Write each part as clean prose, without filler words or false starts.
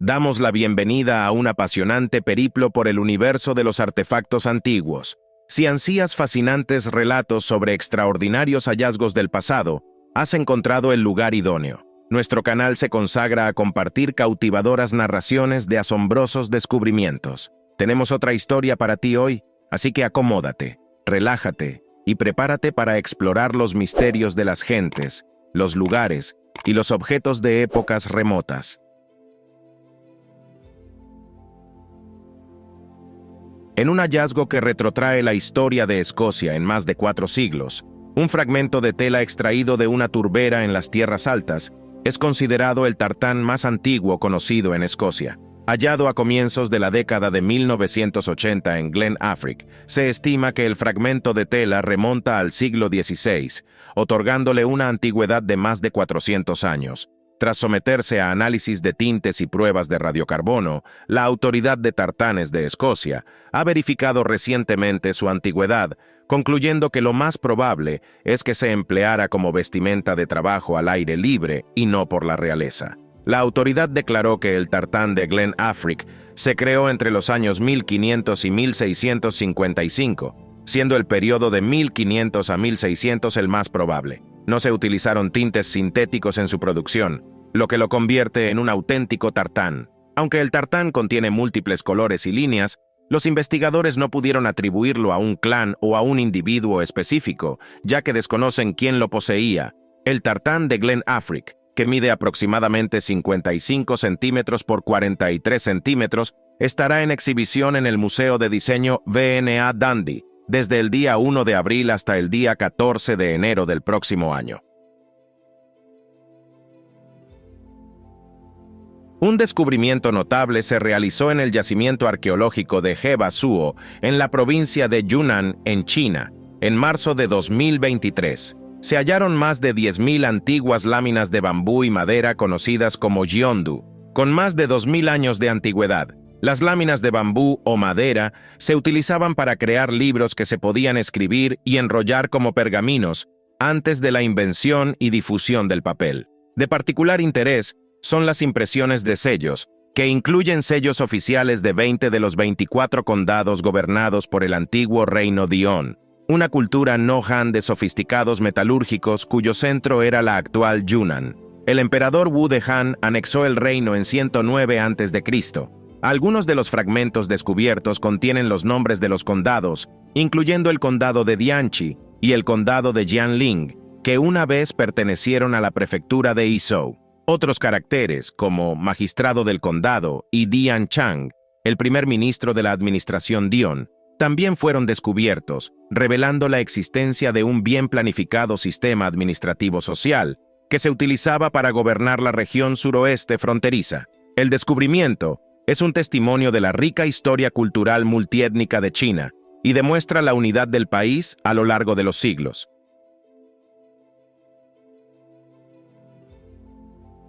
Damos la bienvenida a un apasionante periplo por el universo de los artefactos antiguos. Si ansías fascinantes relatos sobre extraordinarios hallazgos del pasado, has encontrado el lugar idóneo. Nuestro canal se consagra a compartir cautivadoras narraciones de asombrosos descubrimientos. Tenemos otra historia para ti hoy, así que acomódate, relájate y prepárate para explorar los misterios de las gentes, los lugares y los objetos de épocas remotas. En un hallazgo que retrotrae la historia de Escocia en más de 4 siglos, un fragmento de tela extraído de una turbera en las tierras altas es considerado el tartán más antiguo conocido en Escocia. Hallado a comienzos de la década de 1980 en Glen Affric, se estima que el fragmento de tela remonta al siglo XVI, otorgándole una antigüedad de más de 400 años. Tras someterse a análisis de tintes y pruebas de radiocarbono, la Autoridad de Tartanes de Escocia ha verificado recientemente su antigüedad, concluyendo que lo más probable es que se empleara como vestimenta de trabajo al aire libre y no por la realeza. La autoridad declaró que el tartán de Glen Affric se creó entre los años 1500 y 1655, siendo el periodo de 1500 a 1600 el más probable. No se utilizaron tintes sintéticos en su producción, lo que lo convierte en un auténtico tartán. Aunque el tartán contiene múltiples colores y líneas, los investigadores no pudieron atribuirlo a un clan o a un individuo específico, ya que desconocen quién lo poseía. El tartán de Glen Affric, que mide aproximadamente 55 centímetros por 43 centímetros, estará en exhibición en el Museo de Diseño V&A Dundee, desde el día 1 de abril hasta el día 14 de enero del próximo año. Un descubrimiento notable se realizó en el yacimiento arqueológico de Heba Suo, en la provincia de Yunnan, en China, en marzo de 2023. Se hallaron más de 10.000 antiguas láminas de bambú y madera conocidas como Gyeongdu, con más de 2.000 años de antigüedad. Las láminas de bambú o madera se utilizaban para crear libros que se podían escribir y enrollar como pergaminos antes de la invención y difusión del papel. De particular interés son las impresiones de sellos, que incluyen sellos oficiales de 20 de los 24 condados gobernados por el antiguo reino Dion, una cultura no Han de sofisticados metalúrgicos cuyo centro era la actual Yunnan. El emperador Wu de Han anexó el reino en 109 a.C. Algunos de los fragmentos descubiertos contienen los nombres de los condados, incluyendo el condado de Dianchi y el condado de Jianling, que una vez pertenecieron a la prefectura de Yizhou. Otros caracteres, como magistrado del condado y Dian Chang, el primer ministro de la administración Dion, también fueron descubiertos, revelando la existencia de un bien planificado sistema administrativo social que se utilizaba para gobernar la región suroeste fronteriza. El descubrimiento es un testimonio de la rica historia cultural multiétnica de China y demuestra la unidad del país a lo largo de los siglos.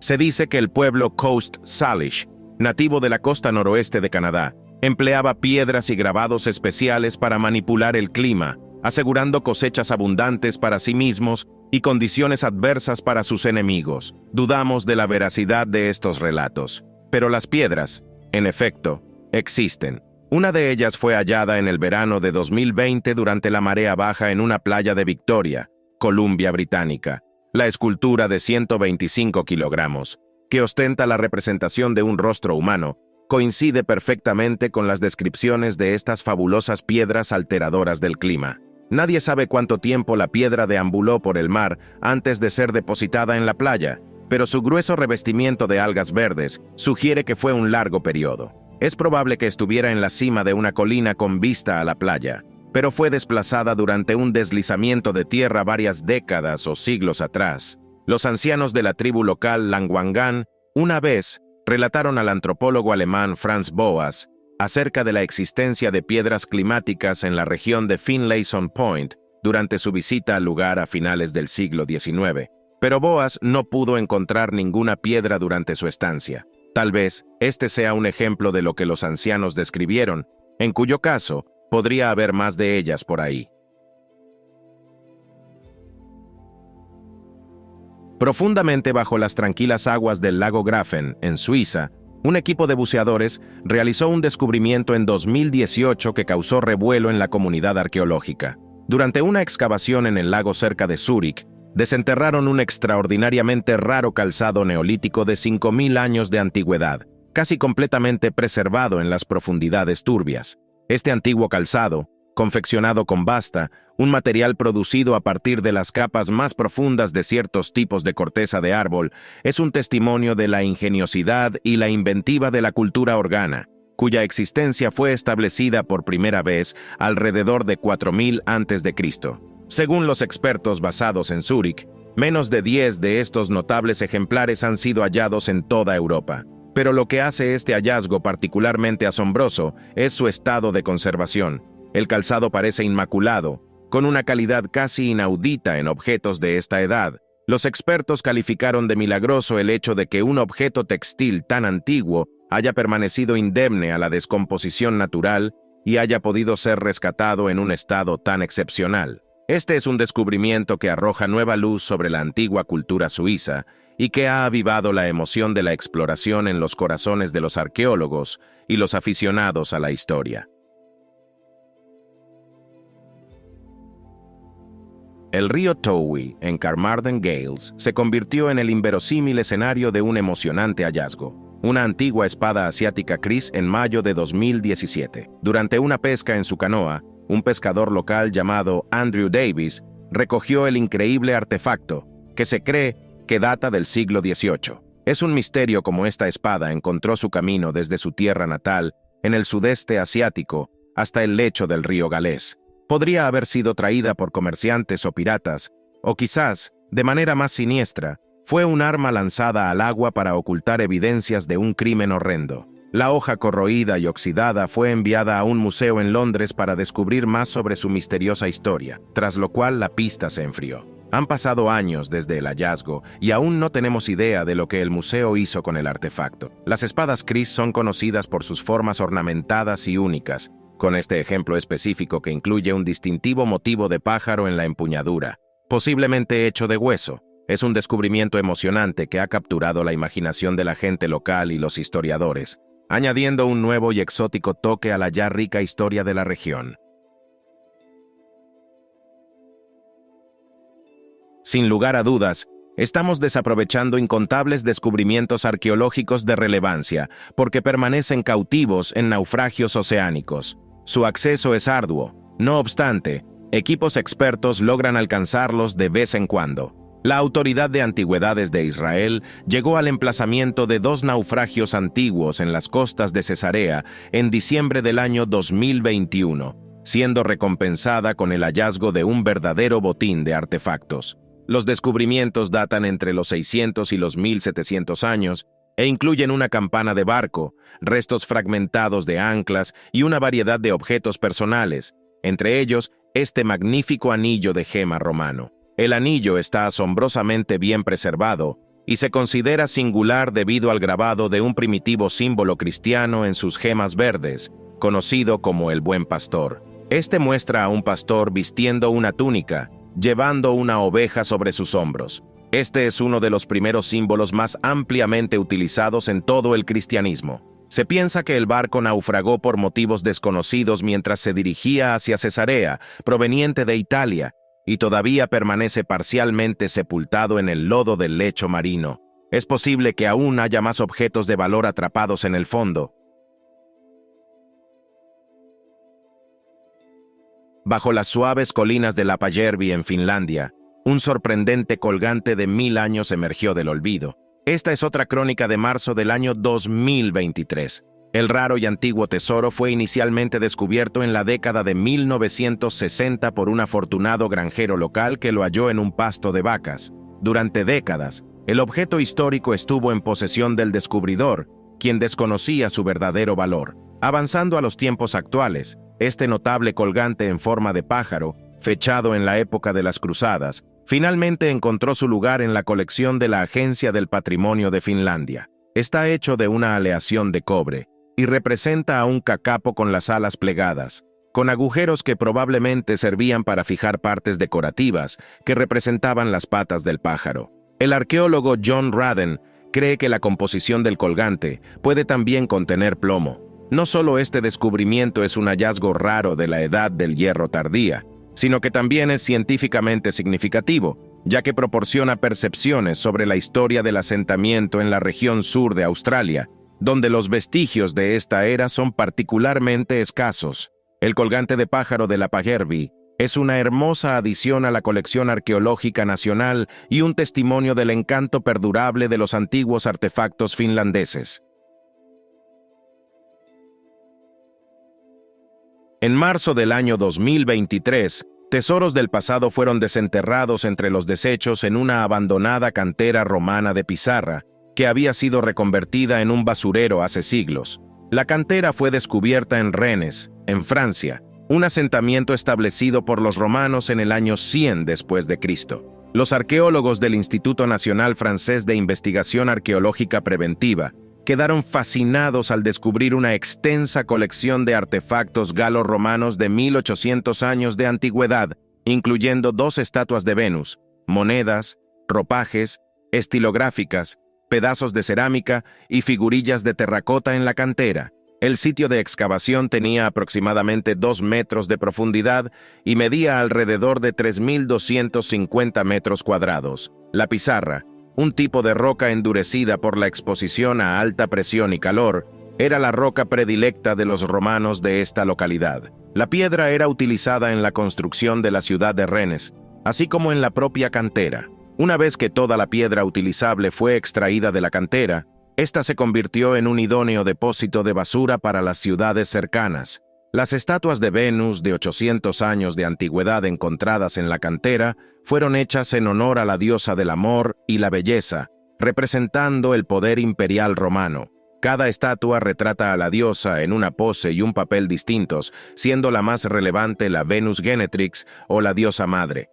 Se dice que el pueblo Coast Salish, nativo de la costa noroeste de Canadá, empleaba piedras y grabados especiales para manipular el clima, asegurando cosechas abundantes para sí mismos y condiciones adversas para sus enemigos. Dudamos de la veracidad de estos relatos, pero las piedras, en efecto, existen. Una de ellas fue hallada en el verano de 2020 durante la marea baja en una playa de Victoria, Columbia Británica. La escultura de 125 kilogramos, que ostenta la representación de un rostro humano, coincide perfectamente con las descripciones de estas fabulosas piedras alteradoras del clima. Nadie sabe cuánto tiempo la piedra deambuló por el mar antes de ser depositada en la playa, pero su grueso revestimiento de algas verdes sugiere que fue un largo periodo. Es probable que estuviera en la cima de una colina con vista a la playa, pero fue desplazada durante un deslizamiento de tierra varias décadas o siglos atrás. Los ancianos de la tribu local Langwangan una vez relataron al antropólogo alemán Franz Boas acerca de la existencia de piedras climáticas en la región de Finlayson Point durante su visita al lugar a finales del siglo XIX. Pero Boas no pudo encontrar ninguna piedra durante su estancia. Tal vez este sea un ejemplo de lo que los ancianos describieron, en cuyo caso podría haber más de ellas por ahí. Profundamente bajo las tranquilas aguas del lago Grafen, en Suiza, Un equipo de buceadores realizó un descubrimiento en 2018 que causó revuelo en la comunidad arqueológica. Durante una excavación en el lago cerca de Zúrich, desenterraron un extraordinariamente raro calzado neolítico de 5.000 años de antigüedad, casi completamente preservado en las profundidades turbias. Este antiguo calzado, confeccionado con basta, un material producido a partir de las capas más profundas de ciertos tipos de corteza de árbol, es un testimonio de la ingeniosidad y la inventiva de la cultura organa, cuya existencia fue establecida por primera vez alrededor de 4000 a.C. Según los expertos basados en Zúrich, menos de 10 de estos notables ejemplares han sido hallados en toda Europa. Pero lo que hace este hallazgo particularmente asombroso es su estado de conservación. El calzado parece inmaculado, con una calidad casi inaudita en objetos de esta edad. Los expertos calificaron de milagroso el hecho de que un objeto textil tan antiguo haya permanecido indemne a la descomposición natural y haya podido ser rescatado en un estado tan excepcional. Este es un descubrimiento que arroja nueva luz sobre la antigua cultura suiza y que ha avivado la emoción de la exploración en los corazones de los arqueólogos y los aficionados a la historia. El río Towi, en Carmarthen Gales, se convirtió en el inverosímil escenario de un emocionante hallazgo. Una antigua espada asiática Kris en mayo de 2017. Durante una pesca en su canoa, un pescador local llamado Andrew Davis recogió el increíble artefacto, que se cree que data del siglo XVIII. Es un misterio cómo esta espada encontró su camino desde su tierra natal, en el sudeste asiático, hasta el lecho del río Galés. Podría haber sido traída por comerciantes o piratas, o quizás, de manera más siniestra, fue un arma lanzada al agua para ocultar evidencias de un crimen horrendo. La hoja corroída y oxidada fue enviada a un museo en Londres para descubrir más sobre su misteriosa historia, tras lo cual la pista se enfrió. Han pasado años desde el hallazgo y aún no tenemos idea de lo que el museo hizo con el artefacto. Las espadas Kris son conocidas por sus formas ornamentadas y únicas, con este ejemplo específico que incluye un distintivo motivo de pájaro en la empuñadura, posiblemente hecho de hueso. Es un descubrimiento emocionante que ha capturado la imaginación de la gente local y los historiadores, añadiendo un nuevo y exótico toque a la ya rica historia de la región. Sin lugar a dudas, estamos desaprovechando incontables descubrimientos arqueológicos de relevancia porque permanecen cautivos en naufragios oceánicos. Su acceso es arduo. No obstante, equipos expertos logran alcanzarlos de vez en cuando. La Autoridad de Antigüedades de Israel llegó al emplazamiento de 2 naufragios antiguos en las costas de Cesarea en diciembre del año 2021, siendo recompensada con el hallazgo de un verdadero botín de artefactos. Los descubrimientos datan entre los 600 y los 1700 años e incluyen una campana de barco, restos fragmentados de anclas y una variedad de objetos personales, entre ellos este magnífico anillo de gema romano. El anillo está asombrosamente bien preservado y se considera singular debido al grabado de un primitivo símbolo cristiano en sus gemas verdes, conocido como el Buen Pastor. Este muestra a un pastor vistiendo una túnica, llevando una oveja sobre sus hombros. Este es uno de los primeros símbolos más ampliamente utilizados en todo el cristianismo. Se piensa que el barco naufragó por motivos desconocidos mientras se dirigía hacia Cesarea, proveniente de Italia, y todavía permanece parcialmente sepultado en el lodo del lecho marino. Es posible que aún haya más objetos de valor atrapados en el fondo. Bajo las suaves colinas de Lapajärvi en Finlandia, un sorprendente colgante de 1000 años emergió del olvido. Esta es otra crónica de marzo del año 2023. El raro y antiguo tesoro fue inicialmente descubierto en la década de 1960 por un afortunado granjero local que lo halló en un pasto de vacas. Durante décadas, el objeto histórico estuvo en posesión del descubridor, quien desconocía su verdadero valor. Avanzando a los tiempos actuales, este notable colgante en forma de pájaro, fechado en la época de las cruzadas, finalmente encontró su lugar en la colección de la Agencia del Patrimonio de Finlandia. Está hecho de una aleación de cobre y representa a un cacapo con las alas plegadas, con agujeros que probablemente servían para fijar partes decorativas que representaban las patas del pájaro. El arqueólogo John Radden cree que la composición del colgante puede también contener plomo. No solo este descubrimiento es un hallazgo raro de la edad del hierro tardía, sino que también es científicamente significativo, ya que proporciona percepciones sobre la historia del asentamiento en la región sur de Australia, donde los vestigios de esta era son particularmente escasos. El colgante de pájaro de la Pagervi es una hermosa adición a la colección arqueológica nacional y un testimonio del encanto perdurable de los antiguos artefactos finlandeses. En marzo del año 2023, tesoros del pasado fueron desenterrados entre los desechos en una abandonada cantera romana de pizarra, que había sido reconvertida en un basurero hace siglos. La cantera fue descubierta en Rennes, en Francia, un asentamiento establecido por los romanos en el año 100 después de Cristo. Los arqueólogos del Instituto Nacional Francés de Investigación Arqueológica Preventiva quedaron fascinados al descubrir una extensa colección de artefactos galo-romanos de 1800 años de antigüedad, incluyendo 2 estatuas de Venus, monedas, ropajes, estilográficas, pedazos de cerámica y figurillas de terracota en la cantera. El sitio de excavación tenía aproximadamente 2 metros de profundidad y medía alrededor de 3.250 metros cuadrados. La pizarra, un tipo de roca endurecida por la exposición a alta presión y calor, era la roca predilecta de los romanos de esta localidad. La piedra era utilizada en la construcción de la ciudad de Rennes, así como en la propia cantera. Una vez que toda la piedra utilizable fue extraída de la cantera, esta se convirtió en un idóneo depósito de basura para las ciudades cercanas. Las estatuas de Venus de 800 años de antigüedad encontradas en la cantera fueron hechas en honor a la diosa del amor y la belleza, representando el poder imperial romano. Cada estatua retrata a la diosa en una pose y un papel distintos, siendo la más relevante la Venus Genetrix o la diosa madre.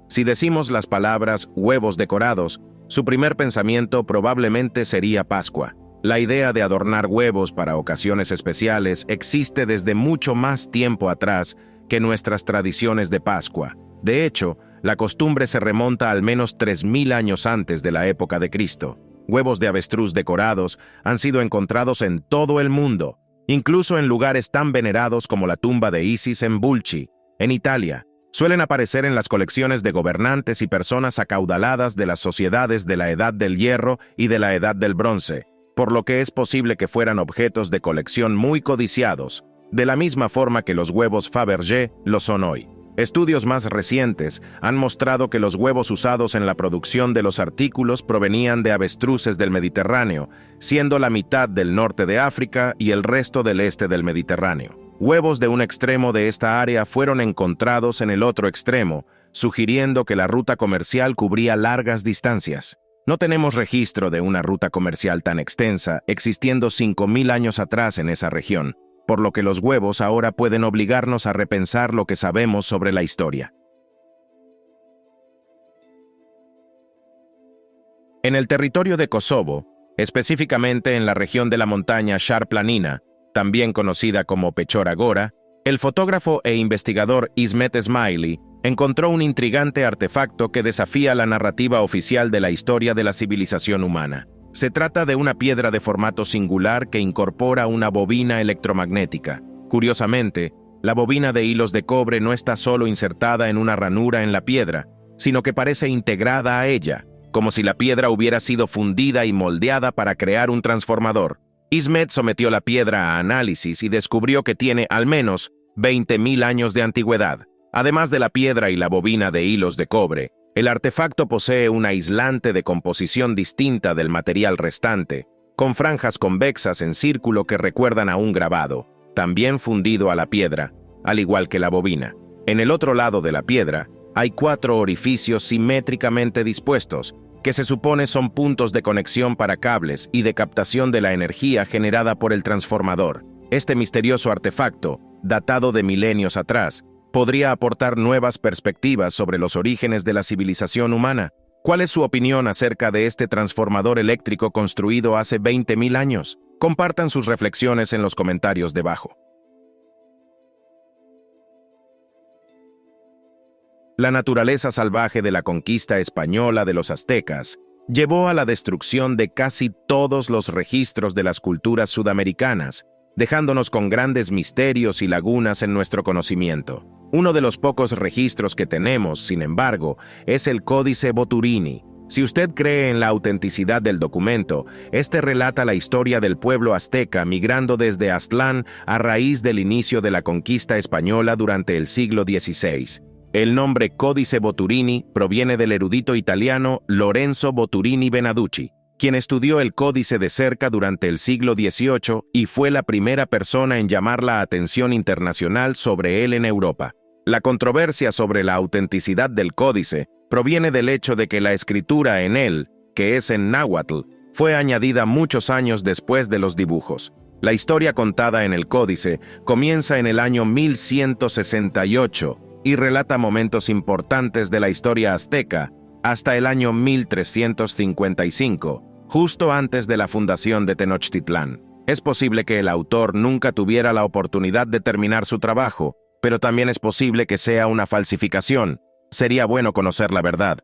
Si decimos las palabras huevos decorados, su primer pensamiento probablemente sería Pascua. La idea de adornar huevos para ocasiones especiales existe desde mucho más tiempo atrás que nuestras tradiciones de Pascua. De hecho, la costumbre se remonta al menos 3000 años antes de la época de Cristo. Huevos de avestruz decorados han sido encontrados en todo el mundo, incluso en lugares tan venerados como la tumba de Isis en Bulci, en Italia. Suelen aparecer en las colecciones de gobernantes y personas acaudaladas de las sociedades de la Edad del Hierro y de la Edad del Bronce, por lo que es posible que fueran objetos de colección muy codiciados, de la misma forma que los huevos Fabergé lo son hoy. Estudios más recientes han mostrado que los huevos usados en la producción de los artículos provenían de avestruces del Mediterráneo, siendo la mitad del norte de África y el resto del este del Mediterráneo. Huevos de un extremo de esta área fueron encontrados en el otro extremo, sugiriendo que la ruta comercial cubría largas distancias. No tenemos registro de una ruta comercial tan extensa, existiendo 5000 años atrás en esa región, por lo que los huevos ahora pueden obligarnos a repensar lo que sabemos sobre la historia. En el territorio de Kosovo, específicamente en la región de la montaña Sharplanina, también conocida como Pechora Gora, el fotógrafo e investigador Ismet Esmaili encontró un intrigante artefacto que desafía la narrativa oficial de la historia de la civilización humana. Se trata de una piedra de formato singular que incorpora una bobina electromagnética. Curiosamente, la bobina de hilos de cobre no está solo insertada en una ranura en la piedra, sino que parece integrada a ella, como si la piedra hubiera sido fundida y moldeada para crear un transformador. Ismet sometió la piedra a análisis y descubrió que tiene al menos 20.000 años de antigüedad. Además de la piedra y la bobina de hilos de cobre, el artefacto posee un aislante de composición distinta del material restante, con franjas convexas en círculo que recuerdan a un grabado, también fundido a la piedra, al igual que la bobina. En el otro lado de la piedra, hay 4 orificios simétricamente dispuestos, que se supone son puntos de conexión para cables y de captación de la energía generada por el transformador. Este misterioso artefacto, datado de milenios atrás, podría aportar nuevas perspectivas sobre los orígenes de la civilización humana. ¿Cuál es su opinión acerca de este transformador eléctrico construido hace 20.000 años? Compartan sus reflexiones en los comentarios debajo. La naturaleza salvaje de la conquista española de los aztecas llevó a la destrucción de casi todos los registros de las culturas sudamericanas, dejándonos con grandes misterios y lagunas en nuestro conocimiento. Uno de los pocos registros que tenemos, sin embargo, es el Códice Boturini. Si usted cree en la autenticidad del documento, este relata la historia del pueblo azteca migrando desde Aztlán a raíz del inicio de la conquista española durante el siglo XVI. El nombre Códice Boturini proviene del erudito italiano Lorenzo Boturini Benaducci, quien estudió el códice de cerca durante el siglo XVIII y fue la primera persona en llamar la atención internacional sobre él en Europa. La controversia sobre la autenticidad del códice proviene del hecho de que la escritura en él, que es en náhuatl, fue añadida muchos años después de los dibujos. La historia contada en el códice comienza en el año 1168 y relata momentos importantes de la historia azteca hasta el año 1355, justo antes de la fundación de Tenochtitlán. Es posible que el autor nunca tuviera la oportunidad de terminar su trabajo, pero también es posible que sea una falsificación. Sería bueno conocer la verdad.